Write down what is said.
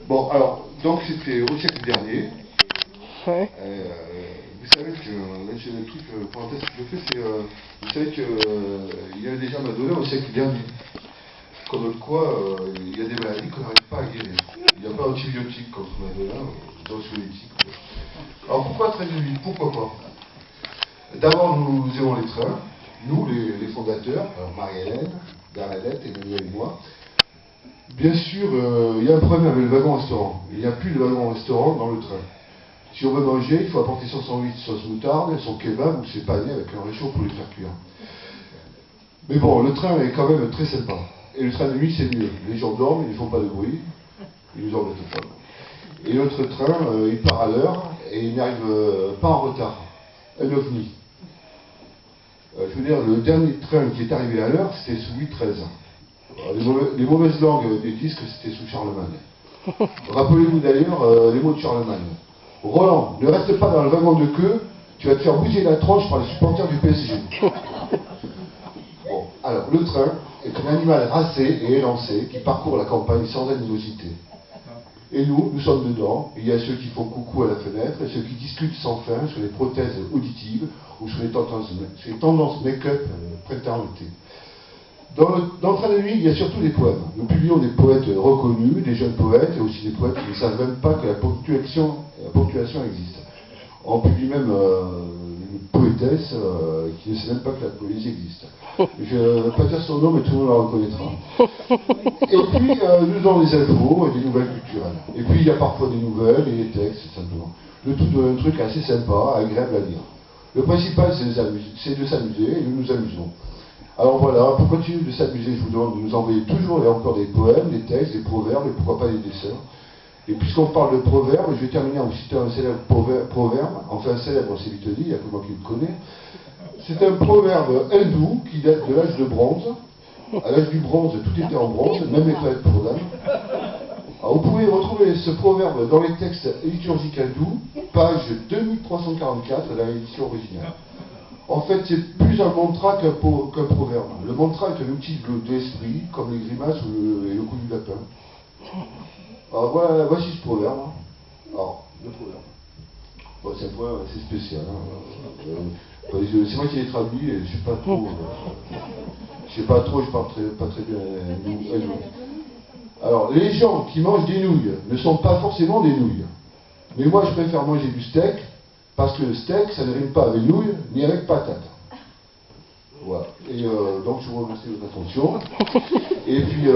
Bon, alors, donc c'était au siècle dernier. Ouais. Vous savez que, là j'ai le truc, parenthèse que je fais, c'est, vous savez qu'il y avait déjà Madonna au siècle dernier. Comme quoi, il y a des maladies qu'on n'arrive pas à guérir. Il n'y a pas d'antibiotiques contre Madonna, d'anxiolytiques. Alors pourquoi train de vie? Pourquoi pas? D'abord, nous aimons les trains, nous, les fondateurs, alors Marie-Hélène, Bernadette, Emmanuel et moi. Bien sûr, il y a un problème avec le wagon-restaurant. Il n'y a plus de wagon-restaurant dans le train. Si on veut manger, il faut apporter son sandwich sauce moutarde, son kebab ou ses panais avec un réchaud pour les faire cuire. Mais bon, le train est quand même très sympa. Et le train de nuit, c'est mieux. Les gens dorment, ils ne font pas de bruit, ils nous embêtent pas. Et notre train, il part à l'heure et il n'arrive pas en retard. Un ovni. Je veux dire, le dernier train qui est arrivé à l'heure, c'était sous Louis XIII. Les mauvaises langues disent que c'était sous Charlemagne. Rappelez-vous d'ailleurs les mots de Charlemagne. Roland, ne reste pas dans le wagon de queue, tu vas te faire bouger la tronche par les supporters du PSG. Bon, alors, le train est un animal racé et élancé qui parcourt la campagne sans animosité. Et nous sommes dedans. Il y a ceux qui font coucou à la fenêtre et ceux qui discutent sans fin sur les prothèses auditives ou sur les tendances make-up printemps-été. Dans le train de nuit, il y a surtout des poèmes. Nous publions des poètes reconnus, des jeunes poètes, et aussi des poètes qui ne savent même pas que la ponctuation existe. On publie même une poétesse qui ne sait même pas que la poésie existe. Je ne vais pas dire son nom, mais tout le monde la reconnaîtra. Et puis, nous avons des infos et des nouvelles culturelles. Et puis, il y a parfois des nouvelles et des textes, simplement. Le tout d'un truc assez sympa, agréable à lire. Le principal, c'est de s'amuser, et nous nous amusons. Alors voilà, pour continuer de s'amuser, je vous demande de nous envoyer toujours et encore des poèmes, des textes, des proverbes, et pourquoi pas des dessins. Et puisqu'on parle de proverbes, je vais terminer en citant un célèbre proverbe, enfin célèbre, c'est vite dit, il n'y a que moi qui le connais. C'est un proverbe hindou qui date de l'âge de bronze. À l'âge du bronze, tout était en bronze, même les toilettes pour dames. Alors, vous pouvez retrouver ce proverbe dans les textes liturgiques hindous, page 2344 de l'édition originale. En fait, c'est plus un mantra qu'un proverbe. Le mantra est un outil de l'esprit, comme les grimaces et le coup du lapin. Alors voilà, voici ce proverbe. Alors, le proverbe. Bon, c'est un proverbe assez spécial. C'est moi qui l'ai traduit et je sais pas trop. Je parle pas très bien hindou. Alors, les gens qui mangent des nouilles ne sont pas forcément des nouilles. Mais moi, je préfère manger du steak. Parce que le steak, ça ne rime pas avec nouilles, ni avec patate. Voilà. Et donc, je vous remercie de votre attention. Et puis,